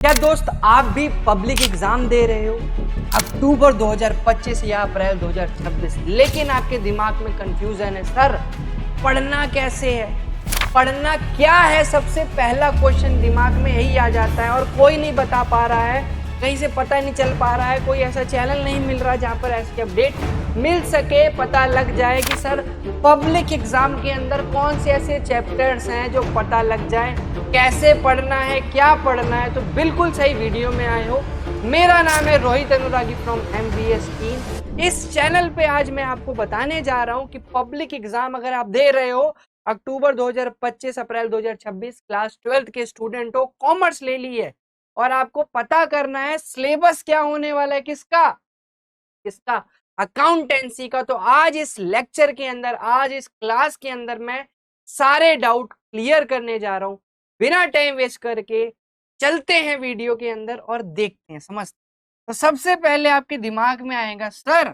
क्या दोस्त आप भी पब्लिक एग्जाम दे रहे हो अक्टूबर 2025 या अप्रैल 2026, लेकिन आपके दिमाग में कंफ्यूजन है, सर पढ़ना कैसे है, पढ़ना क्या है। सबसे पहला क्वेश्चन दिमाग में यही आ जाता है और कोई नहीं बता पा रहा है, कहीं से पता नहीं चल पा रहा है, कोई ऐसा चैनल नहीं मिल रहा जहां पर ऐसी अपडेट मिल सके, पता लग जाए कि सर पब्लिक एग्जाम के अंदर कौन से ऐसे चैप्टर्स हैं जो पता लग जाए, कैसे पढ़ना है, क्या पढ़ना है। तो बिल्कुल सही वीडियो में आए हो। मेरा नाम है रोहित अनुरागी फ्रॉम MBS टीम। इस चैनल पे आज मैं आपको बताने जा रहा हूं कि पब्लिक एग्जाम अगर आप दे रहे हो अक्टूबर 2025 अप्रैल 2026, क्लास 12th के स्टूडेंट हो, कॉमर्स ले ली है और आपको पता करना है सिलेबस क्या होने वाला है, किसका किसका अकाउंटेंसी का। तो आज इस लेक्चर के अंदर, आज इस क्लास के अंदर मैं सारे डाउट क्लियर करने जा रहा हूं। बिना टाइम वेस्ट करके चलते हैं वीडियो के अंदर और देखते हैं, समझते हैं। तो सबसे पहले आपके दिमाग में आएगा, सर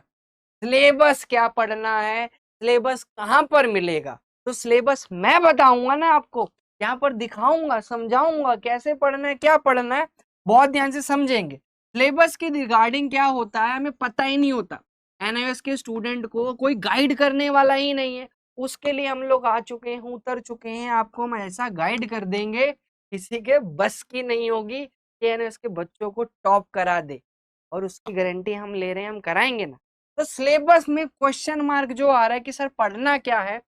सिलेबस क्या पढ़ना है, सिलेबस कहाँ पर मिलेगा। तो सिलेबस मैं बताऊंगा ना आपको, यहाँ पर दिखाऊंगा, समझाऊंगा कैसे पढ़ना है, क्या पढ़ना है। बहुत ध्यान से समझेंगे। सिलेबस के रिगार्डिंग क्या होता है हमें पता ही नहीं होता। NIOS के स्टूडेंट को कोई गाइड करने वाला ही नहीं है। उसके लिए हम लोग आ चुके हैं, उतर चुके हैं। आपको हम ऐसा गाइड कर देंगे, किसी के बस की नहीं होगी कि NIOS के बच्चों को टॉप करा दे, और उसकी गारंटी हम ले रहे हैं, हम कराएंगे ना। तो सिलेबस में क्वेश्चन मार्क जो आ रहा है कि सर पढ़ना क्या है,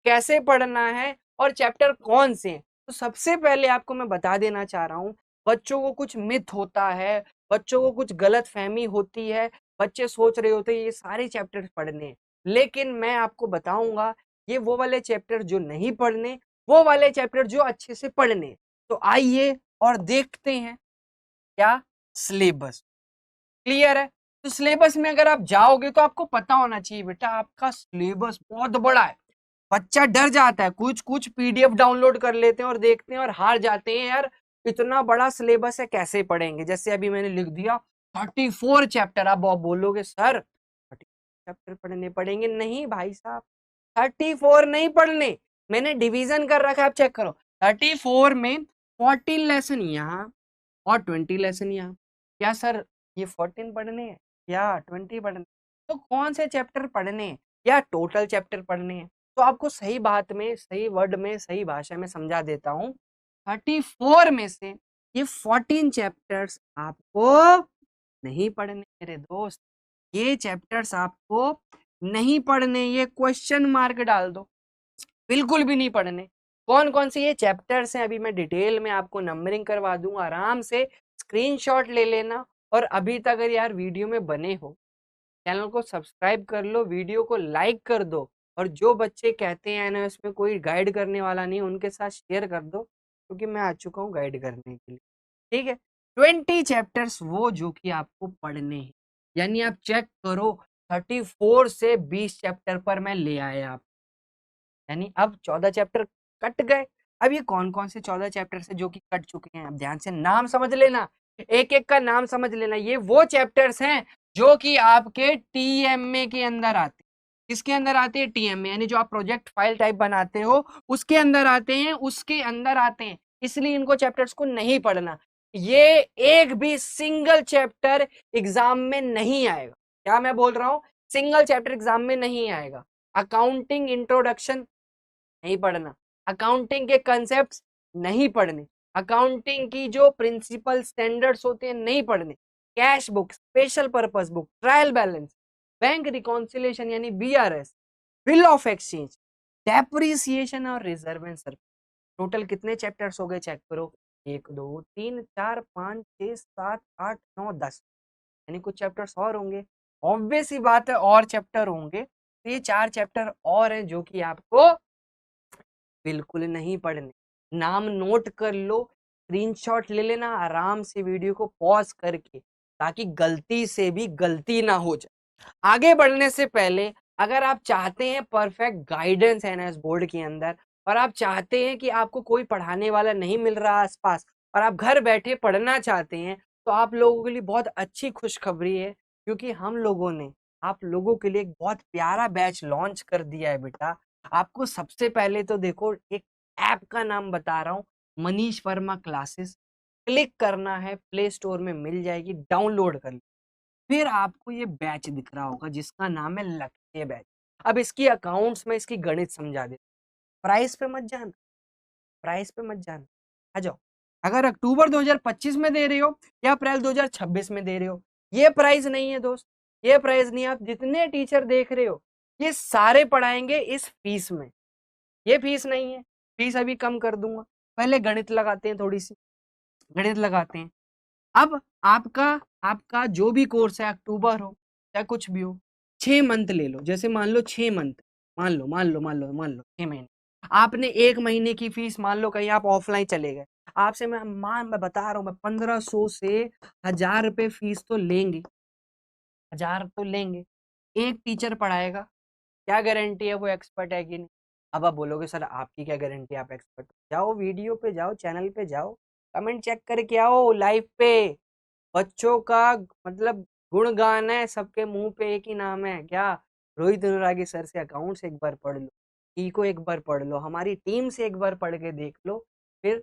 कैसे पढ़ना है और चैप्टर कौन से हैं। तो सबसे पहले आपको मैं बता देना चाह रहा हूँ, बच्चों को कुछ मिथ होता है, बच्चों को कुछ गलत फहमी होती है, बच्चे सोच रहे होते हैं ये सारे चैप्टर पढ़ने हैं। लेकिन मैं आपको बताऊंगा ये वो वाले चैप्टर जो नहीं पढ़ने, वो वाले चैप्टर जो अच्छे से पढ़ने। तो आइए और देखते हैं क्या सिलेबस क्लियर है। तो सिलेबस में अगर आप जाओगे तो आपको पता होना चाहिए बेटा, आपका सिलेबस बहुत बड़ा है। बच्चा डर जाता है, कुछ कुछ PDF डाउनलोड कर लेते हैं और देखते हैं और हार जाते हैं, यार इतना बड़ा सिलेबस है कैसे पढ़ेंगे। जैसे अभी मैंने लिख दिया 34 चैप्टर। आप बोलोगे सर 34 चैप्टर पढ़ने पड़ेंगे। नहीं भाई साहब, 34 नहीं पढ़ने, मैंने डिवीजन कर रखा है, आप चेक करो। 34 में 14 लेसन यहाँ और 20 लेसन यहाँ। क्या सर ये 14 पढ़ने हैं या 20 पढ़ने हैं? तो कौन से चैप्टर पढ़ने हैं या टोटल चैप्टर पढ़ने हैं? तो आपको सही बात में, सही वर्ड में, सही भाषा में समझा देता हूँ। 34 में से ये 14 चैप्टर्स आपको नहीं पढ़ने मेरे दोस्त, ये चैप्टर्स आपको नहीं पढ़ने। ये क्वेश्चन मार्क डाल दो, बिल्कुल भी नहीं पढ़ने। कौन कौन से ये चैप्टर्स हैं अभी मैं डिटेल में आपको नंबरिंग करवा दूंगा, आराम से स्क्रीनशॉट ले लेना। और अभी तक अगर यार वीडियो में बने हो, चैनल को सब्सक्राइब कर लो, वीडियो को लाइक कर दो, और जो बच्चे कहते हैं ना इसमें कोई गाइड करने वाला नहीं, उनके साथ शेयर कर दो, क्योंकि मैं आ चुका हूँ गाइड करने के लिए। ठीक है, 20 चैप्टर्स वो जो कि आपको पढ़ने हैं। यानी आप चेक करो, 34 से 20 चैप्टर पर मैं ले आया आप, यानी अब 14 चैप्टर कट गए। अब ये कौन कौन से 14 चैप्टर है जो कि कट चुके हैं, अब ध्यान से नाम समझ लेना, एक एक का नाम समझ लेना। ये वो चैप्टर्स हैं जो कि आपके TMA के अंदर आते हैं। किसके अंदर आते हैं? TMA, यानी जो आप प्रोजेक्ट फाइल टाइप बनाते हो उसके अंदर आते हैं, उसके अंदर आते हैं। इसलिए इनको चैप्टर्स को नहीं पढ़ना। ये एक भी सिंगल चैप्टर एग्जाम में नहीं आएगा। क्या मैं बोल रहा हूँ? सिंगल चैप्टर एग्जाम में नहीं आएगा। अकाउंटिंग इंट्रोडक्शन नहीं पढ़ना, अकाउंटिंग के कंसेप्ट नहीं पढ़ने, अकाउंटिंग की जो प्रिंसिपल स्टैंडर्ड्स होते हैं नहीं पढ़ने, cash book, special purpose book, trial balance, bank reconciliation यानी BRS, bill of exchange, depreciation और रिजर्व एंड सर्विस। टोटल कितने चैप्टर्स हो गए चेक करो, 1 2 3 4 5 6 7 8 9 10, यानी कुछ चैप्टर्स और होंगे। ऑब्वियस ही बात है और चैप्टर होंगे। तो ये 4 चैप्टर और हैं जो कि आपको बिल्कुल नहीं पढ़ने। नाम नोट कर लो, स्क्रीनशॉट ले लेना, आराम से वीडियो को पॉज करके, ताकि गलती से भी गलती ना हो जाए। आगे बढ़ने से पहले अगर आप चाहते हैं परफेक्ट गाइडेंस है ना इस बोर्ड के अंदर, और आप चाहते हैं कि आपको कोई पढ़ाने वाला नहीं मिल रहा आसपास और आप घर बैठे पढ़ना चाहते हैं, तो आप लोगों के लिए बहुत अच्छी खुशखबरी है, क्योंकि हम लोगों ने आप लोगों के लिए एक बहुत प्यारा बैच लॉन्च कर दिया है बेटा। आपको सबसे पहले तो देखो एक ऐप का नाम बता रहा हूँ, मनीष वर्मा क्लासेस। क्लिक करना है, प्ले स्टोर में मिल जाएगी, डाउनलोड कर लो। फिर आपको ये बैच दिख रहा होगा जिसका नाम है लक्ष्य बैच। अब इसकी अकाउंट्स में इसकी गणित समझा दे। प्राइस पे मत जाना, प्राइस पे मत जाना, आ जाओ। अगर अक्टूबर 2025 में दे रहे हो या अप्रैल 2026 में दे रहे हो, ये प्राइस नहीं है दोस्त, ये प्राइस नहीं है। आप जितने टीचर देख रहे हो ये सारे पढ़ाएंगे इस फीस में, ये फीस नहीं है। फीस अभी कम कर दूंगा, पहले गणित लगाते हैं, थोड़ी सी गणित लगाते हैं। अब आपका आपका जो भी कोर्स है, अक्टूबर हो या कुछ भी हो, 6 मंथ ले लो। जैसे मान लो 6 मंथ, मान लो 6 महीने। आपने 1 महीने की फीस, मान लो कहीं आप ऑफलाइन चले गए, आपसे मैं बता रहा हूँ, मैं 1500 से 1000 रुपये फीस तो लेंगे, 1000 तो लेंगे। एक टीचर पढ़ाएगा, क्या गारंटी है वो एक्सपर्ट है कि नहीं? अब आप बोलोगे सर आपकी क्या गारंटी, आप एक्सपर्ट? जाओ वीडियो पे जाओ, चैनल पे जाओ, कमेंट चेक करके आओ लाइव पे। बच्चों का मतलब गुणगान है, सबके मुंह पे एक ही नाम है, क्या? रोहित अनुरागी सर से अकाउंट्स एक बार पढ़ लो, ई को एक बार पढ़ लो, हमारी टीम से एक बार पढ़ के देख लो, फिर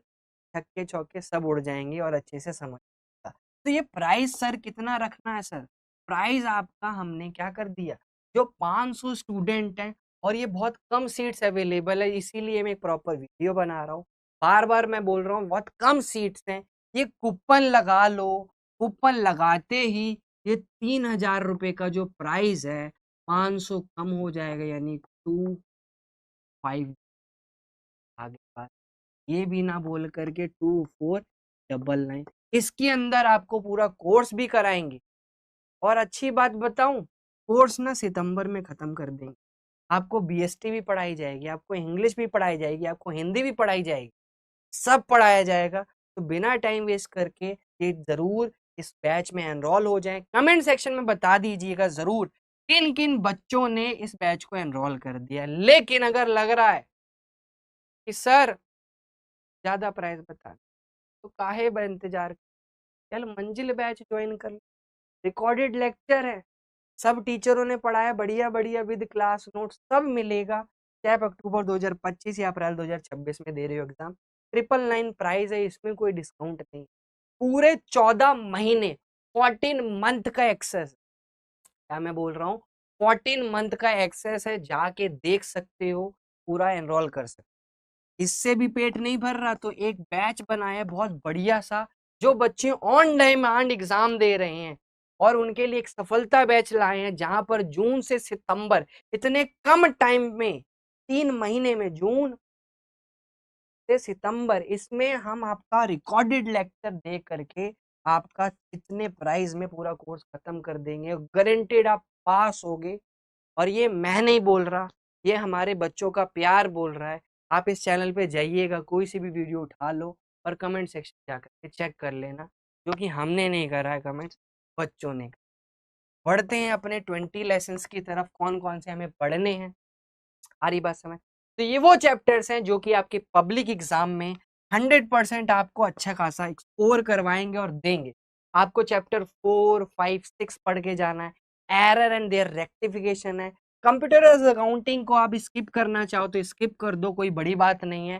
छक्के चौके सब उड़ जाएंगे और अच्छे से समझ आएगा। तो ये प्राइस सर कितना रखना है सर? प्राइस आपका हमने क्या कर दिया, जो 500 स्टूडेंट हैं और ये बहुत कम सीट्स अवेलेबल है, इसीलिए मैं एक प्रॉपर वीडियो बना रहा हूँ। बार बार मैं बोल रहा हूँ बहुत कम सीट्स हैं, ये कूपन लगा लो। कूपन लगाते ही ये 3000 रुपये का जो प्राइस है 500 कम हो जाएगा, यानी 25। आगे बात ये भी ना बोल करके 2499। इसके अंदर आपको पूरा कोर्स भी कराएंगे। और अच्छी बात बताऊं, कोर्स ना सितंबर में खत्म कर देंगे। आपको बीएसटी भी पढ़ाई जाएगी, आपको इंग्लिश भी पढ़ाई जाएगी, आपको हिंदी भी पढ़ाई जाएगी, सब पढ़ाया जाएगा। तो बिना टाइम वेस्ट करके ये जरूर इस बैच में एनरोल हो जाएं। कमेंट सेक्शन में बता दीजिएगा जरूर किन किन बच्चों ने इस बैच को एनरोल कर दिया। लेकिन अगर लग रहा है कि सर ज्यादा प्राइस बता, तो काहे इंतजार, चल मंजिल बैच ज्वाइन कर लो। रिकॉर्डेड लेक्चर है, सब टीचरों ने पढ़ाया बढ़िया बढ़िया, विद क्लास नोट सब मिलेगा। चाहे आप अक्टूबर 2025 या अप्रैल 2026 में दे रहे हो एग्जाम, 999 प्राइस है, इसमें कोई डिस्काउंट नहीं। पूरे 14 महीने, 14 मंथ का एक्सेस, क्या मैं बोल रहा हूँ, 14 मंथ का एक्सेस है, जाके देख सकते हो, पूरा एनरोल कर सकते हो। इससे भी पेट नहीं भर रहा तो एक बैच बनाया बहुत बढ़िया सा, जो बच्चे ऑन डिमांड एग्जाम दे रहे हैं और उनके लिए एक सफलता बैच लाए हैं, जहां पर जून से सितंबर इतने कम टाइम में, 3 महीने में, जून से सितंबर, इसमें हम आपका रिकॉर्डेड लेक्चर दे करके आपका इतने प्राइस में पूरा कोर्स खत्म कर देंगे, गारंटेड आप पास होगे। और ये मैं नहीं बोल रहा, ये हमारे बच्चों का प्यार बोल रहा है। आप इस चैनल पे जाइएगा, कोई सी भी वीडियो उठा लो और कमेंट सेक्शन जाकर के चेक कर लेना, जो कि हमने नहीं करा है कमेंट्स, बच्चों ने। बढ़ते हैं अपने 20 लेसन्स की तरफ, कौन कौन से हमें पढ़ने हैं, आ रही बात समझ? तो ये वो चैप्टर्स हैं जो कि आपके पब्लिक एग्जाम में 100% आपको अच्छा खासा स्कोर करवाएंगे और देंगे। आपको चैप्टर 4, 5, 6 पढ़ के जाना है। एरर एंड देयर रेक्टिफिकेशन है। कंप्यूटर अकाउंटिंग को आप स्किप करना चाहो तो स्किप कर दो, कोई बड़ी बात नहीं है।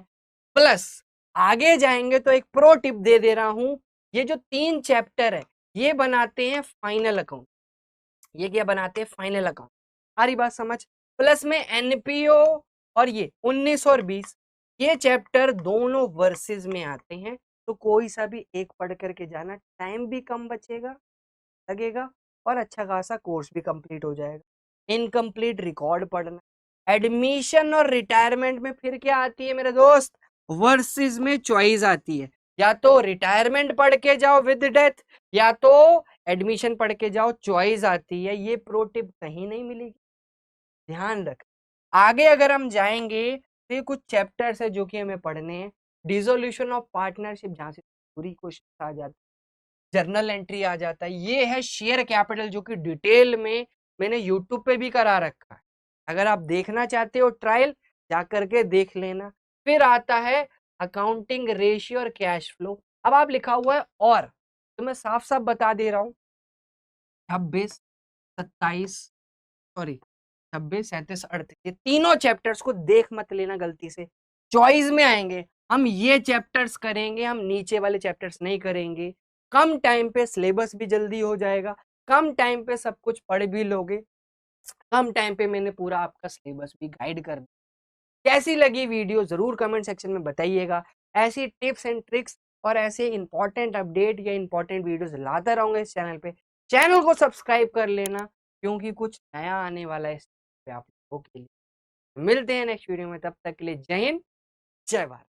प्लस आगे जाएंगे तो एक प्रो टिप दे दे रहा हूं, ये जो 3 चैप्टर है ये बनाते हैं फाइनल अकाउंट। ये क्या बनाते हैं? Final account. सारी बात समझ? प्लस में एनपीओ और ये 19 और 20, ये चैप्टर दोनों वर्सेस में आते हैं। तो कोई सा भी एक पढ़ करके जाना, टाइम भी कम बचेगा, लगेगा, और अच्छा खासा कोर्स भी कंप्लीट हो जाएगा। इनकम्प्लीट रिकॉर्ड पढ़ना। एडमिशन और रिटायरमेंट में फिर क्या आती है मेरे दोस्त? वर्सेस में चॉइस आती है, या तो रिटायरमेंट पढ़ के जाओ विद डेथ, या तो एडमिशन पढ़ के जाओ, चॉइस आती है। ये प्रो टिप कहीं नहीं मिलेगी, ध्यान रख। आगे अगर हम जाएंगे तो ये कुछ चैप्टर्स है जो कि हमें पढ़ने हैं। डिसोल्यूशन ऑफ पार्टनरशिप, जहां से पूरी क्वेश्चन आ जाता है, जर्नल एंट्री आ जाता है। ये है शेयर कैपिटल, जो कि डिटेल में मैंने यूट्यूब पे भी करा रखा है। अगर आप देखना चाहते हो ट्रायल, जा करके देख लेना। फिर आता है अकाउंटिंग रेशियो और कैश फ्लो। अब आप लिखा हुआ है और, तो मैं साफ साफ बता दे रहा हूँ, 26, 27, सॉरी 26, 37, 38, ये तीनों चैप्टर्स को देख मत लेना गलती से, चॉइस में आएंगे। हम ये चैप्टर्स करेंगे, हम नीचे वाले चैप्टर्स नहीं करेंगे। कम टाइम पे सिलेबस भी जल्दी हो जाएगा, कम टाइम पे सब कुछ पढ़ भी लोगे, कम टाइम पे मैंने पूरा आपका सिलेबस भी गाइड कर दिया। कैसी लगी वीडियो ज़रूर कमेंट सेक्शन में बताइएगा। ऐसी टिप्स एंड ट्रिक्स और ऐसे इंपॉर्टेंट अपडेट या इंपॉर्टेंट वीडियोस लाता रहूंगा इस चैनल पे। चैनल को सब्सक्राइब कर लेना, क्योंकि कुछ नया आने वाला है इस पे आप लोगों के लिए। मिलते हैं नेक्स्ट वीडियो में, तब तक के लिए जय हिंद, जय भारत।